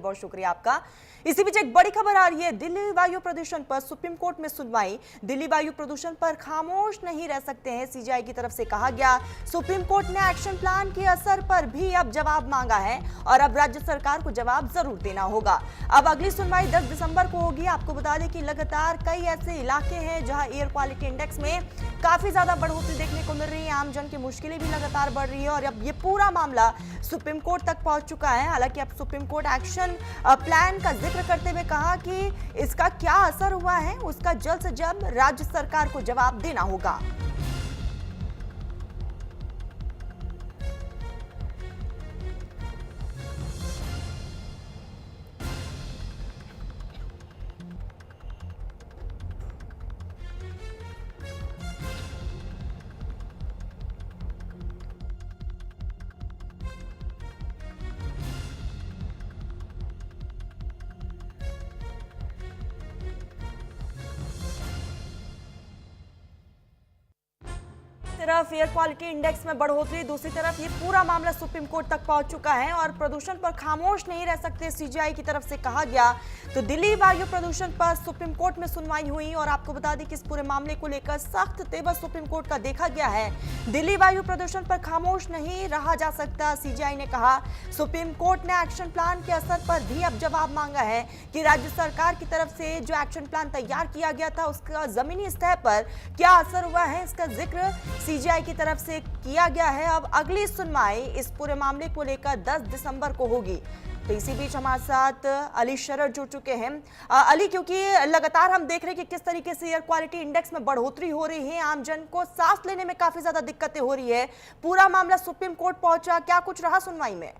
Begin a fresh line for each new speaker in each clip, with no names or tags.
लिए बहुत शुक्रिया आपका। इसी बीच एक बड़ी खबर आ रही है, दिल्ली वायु प्रदूषण पर सुप्रीम कोर्ट में सुनवाई। दिल्ली वायु प्रदूषण पर खामोश नहीं रह सकते हैं, सीजीआई की तरफ से कहा गया। सुप्रीम कोर्ट ने एक्शन प्लान के असर पर भी अब जवाब मांगा है और अब राज्य सरकार को जवाब जरूर देना होगा। अब अगली सुनवाई 10 दिसंबर को होगी। आपको बता दें कि लगातार कई ऐसे इलाके हैं जहां एयर क्वालिटी इंडेक्स में काफी ज्यादा बढ़ोतरी देखने को मिल रही है, आम जन की मुश्किलें भी लगातार बढ़ रही है और अब ये पूरा मामला सुप्रीम कोर्ट तक पहुंच चुका है। हालांकि अब सुप्रीम कोर्ट एक्शन प्लान का जिक्र करते हुए कहा कि इसका क्या असर हुआ है उसका जल्द से जल्द राज्य सरकार को जवाब देना होगा। तरफ एयर क्वालिटी इंडेक्स में बढ़ोतरी, दूसरी तरफ ये पूरा मामला सुप्रीम कोर्ट तक पहुंच चुका है और प्रदूषण पर खामोश नहीं रह सकते, सीजीआई की तरफ से कहा गया। तो दिल्ली वायु प्रदूषण पर सुप्रीम कोर्ट में सुनवाई हुई और आपको बता दें कि इस पूरे मामले को लेकर सख्त तेवर सुप्रीम कोर्ट का देखा गया है। दिल्ली वायु प्रदूषण पर खामोश नहीं रहा जा सकता, सीजीआई ने कहा। सुप्रीम कोर्ट ने एक्शन प्लान के असर पर भी अब जवाब मांगा है कि राज्य सरकार की तरफ से जो एक्शन प्लान तैयार किया गया था उसका जमीनी स्तर पर क्या असर हुआ है, इसका जिक्र सीजीआई की तरफ से किया गया है। अब अगली सुनवाई इस पूरे मामले को लेकर 10 दिसंबर को होगी। तो इसी बीच हमारे साथ अली शरर जुड़ चुके हैं। अली, क्योंकि लगातार हम देख रहे हैं कि किस तरीके से एयर क्वालिटी इंडेक्स में बढ़ोतरी हो रही है, आम जन को सांस लेने में काफी ज्यादा दिक्कतें हो रही है, पूरा मामला सुप्रीम कोर्ट पहुंचा, क्या कुछ रहा सुनवाई में?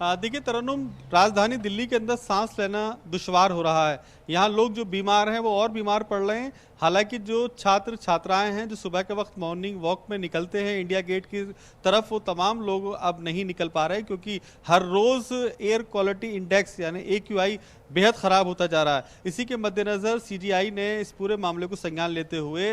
देखिए तरन्नुम, राजधानी दिल्ली के अंदर सांस लेना दुश्वार हो रहा है। यहाँ लोग जो बीमार हैं वो और बीमार पड़ रहे हैं। हालांकि जो छात्र छात्राएं हैं जो सुबह के वक्त मॉर्निंग वॉक में निकलते हैं इंडिया गेट की तरफ, वो तमाम लोग अब नहीं निकल पा रहे क्योंकि हर रोज़ एयर क्वालिटी इंडेक्स यानी AQI बेहद ख़राब होता जा रहा है। इसी के मद्देनज़र CGI ने इस पूरे मामले को संज्ञान लेते हुए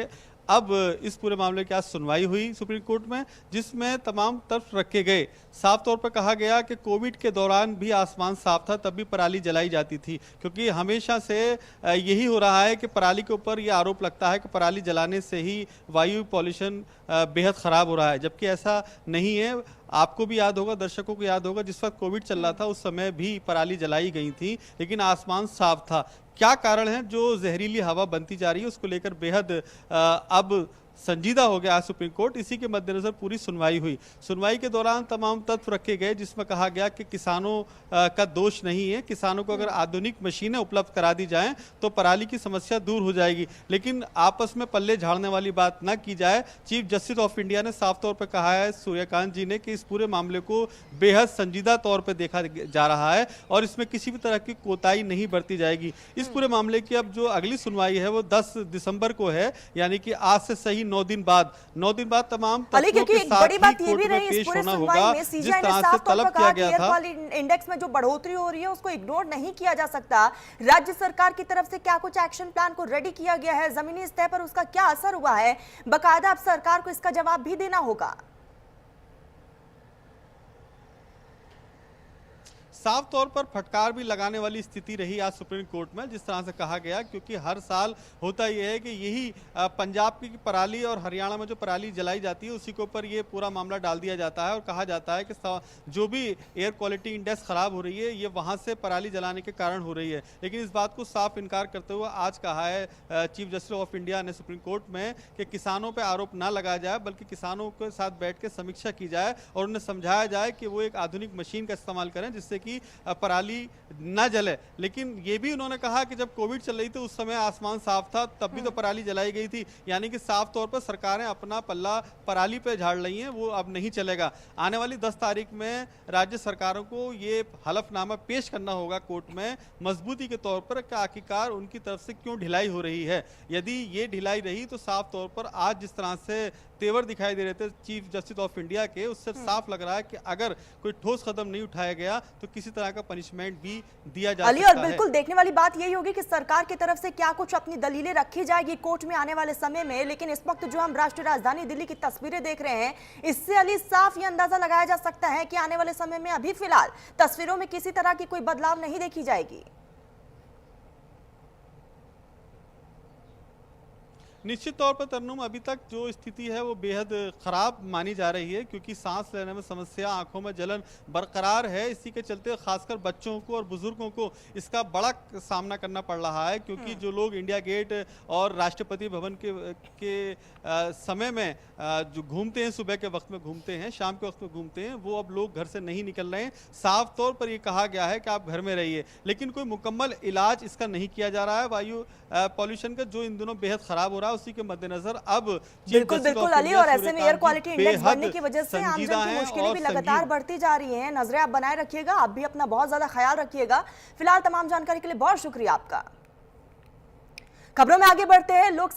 अब इस पूरे मामले की आज सुनवाई हुई सुप्रीम कोर्ट में, जिसमें तमाम तर्क रखे गए। साफ तौर पर कहा गया कि कोविड के दौरान भी आसमान साफ था, तब भी पराली जलाई जाती थी, क्योंकि हमेशा से यही हो रहा है कि पराली के ऊपर यह आरोप लगता है कि पराली जलाने से ही वायु पॉल्यूशन बेहद ख़राब हो रहा है, जबकि ऐसा नहीं है। आपको भी याद होगा, दर्शकों को याद होगा, जिस वक्त कोविड चल रहा था उस समय भी पराली जलाई गई थी लेकिन आसमान साफ था। क्या कारण है जो जहरीली हवा बनती जा रही है उसको लेकर बेहद अब संजीदा हो गया सुप्रीम कोर्ट। इसी के मद्देनजर पूरी सुनवाई हुई। सुनवाई के दौरान तमाम तथ्य रखे गए, जिसमें कहा गया कि किसानों का दोष नहीं है। किसानों को अगर आधुनिक मशीनें उपलब्ध करा दी जाएं तो पराली की समस्या दूर हो जाएगी, लेकिन आपस में पल्ले झाड़ने वाली बात ना की जाए। चीफ जस्टिस ऑफ इंडिया ने साफ तौर पर कहा है, सूर्यकांत जी ने, कि इस पूरे मामले को बेहद संजीदा तौर पर देखा जा रहा है और इसमें किसी भी तरह की कोताही नहीं बरती जाएगी। इस पूरे मामले की अब जो अगली सुनवाई है वो 10 दिसंबर को है, यानी कि आज से सही 9 दिन बाद तमाम तथ्यों के साथ ही कोर्ट में पेश होना होगा। जिस तरह से तलब किया गया था,
इंडेक्स में जो बढ़ोतरी हो रही है उसको इग्नोर नहीं किया जा सकता। राज्य सरकार की तरफ से क्या कुछ एक्शन प्लान को रेडी किया गया है, जमीनी स्तर पर उसका क्या असर हुआ है, बाकायदा अब सरकार को इसका जवाब भी देना होगा।
साफ तौर पर फटकार भी लगाने वाली स्थिति रही आज सुप्रीम कोर्ट में, जिस तरह से कहा गया, क्योंकि हर साल होता यह है कि यही पंजाब की पराली और हरियाणा में जो पराली जलाई जाती है उसी के ऊपर ये पूरा मामला डाल दिया जाता है और कहा जाता है कि जो भी एयर क्वालिटी इंडेक्स खराब हो रही है ये वहाँ से पराली जलाने के कारण हो रही है। लेकिन इस बात को साफ इनकार करते हुए आज कहा है चीफ जस्टिस ऑफ इंडिया ने सुप्रीम कोर्ट में कि किसानों पर आरोप ना लगाया जाए, बल्कि किसानों के साथ बैठ के समीक्षा की जाए और उन्हें समझाया जाए कि वो एक आधुनिक मशीन का इस्तेमाल करें जिससे कि पराली न जले। लेकिन ये भी उन्होंने कहा कि जब कोविड चल रही थी उस समय आसमान साफ था, तब भी तो पराली जलाई गई थी। यानी कि साफ तौर पर सरकारें अपना पल्ला पराली पे झाड़ रही हैं, वो अब नहीं चलेगा। आने वाली 10 तारीख में राज्य सरकारों को ये हलफनामा पेश करना होगा कोर्ट में मजबूती के तौर पर कि आखिरकार उनकी तरफ से क्यों ढिलाई हो रही है। यदि ये ढिलाई रही तो साफ तौर पर आज जिस तरह से तेवर दिखाई दे रहे थे चीफ जस्टिस ऑफ इंडिया के, उससे साफ लग रहा है कि अगर कोई ठोस कदम नहीं उठाया गया तो किसी तरह का पनिशमेंट भी दिया जा
अली,
सकता
और
है।
बिल्कुल देखने वाली बात यही होगी कि सरकार की तरफ से क्या कुछ अपनी दलीलें रखी जाएगी कोर्ट में आने वाले समय में। लेकिन इस वक्त जो हम राष्ट्रीय राजधानी दिल्ली की तस्वीरें देख रहे हैं, इससे अली साफ ये अंदाजा लगाया जा सकता है कि आने वाले समय में अभी फिलहाल तस्वीरों में किसी तरह की कोई बदलाव नहीं देखी जाएगी।
निश्चित तौर पर तरन्नुम, अभी तक जो स्थिति है वो बेहद खराब मानी जा रही है, क्योंकि सांस लेने में समस्या, आंखों में जलन बरकरार है। इसी के चलते खासकर बच्चों को और बुजुर्गों को इसका बड़ा सामना करना पड़ रहा है, क्योंकि जो लोग इंडिया गेट और राष्ट्रपति भवन के समय में जो घूमते हैं, सुबह के वक्त में घूमते हैं, शाम के वक्त में घूमते हैं, वो अब लोग घर से नहीं निकल रहे हैं। साफ तौर पर ये कहा गया है कि आप घर में रहिए, लेकिन कोई मुकम्मल इलाज इसका नहीं किया जा रहा है। वायु पॉल्यूशन का जो इन दिनों बेहद खराब हो रहा है, उसी के मद्देनजर अब
बिल्कुल बिल्कुल अली, और ऐसे में एयर क्वालिटी इंडेक्स बढ़ने की वजह से आमजन की मुश्किलें भी लगातार बढ़ती जा रही हैं। नजरें आप बनाए रखिएगा, आप भी अपना बहुत ज्यादा ख्याल रखिएगा। फिलहाल तमाम जानकारी के लिए बहुत शुक्रिया आपका। खबरों में आगे बढ़ते हैं। लोकसभा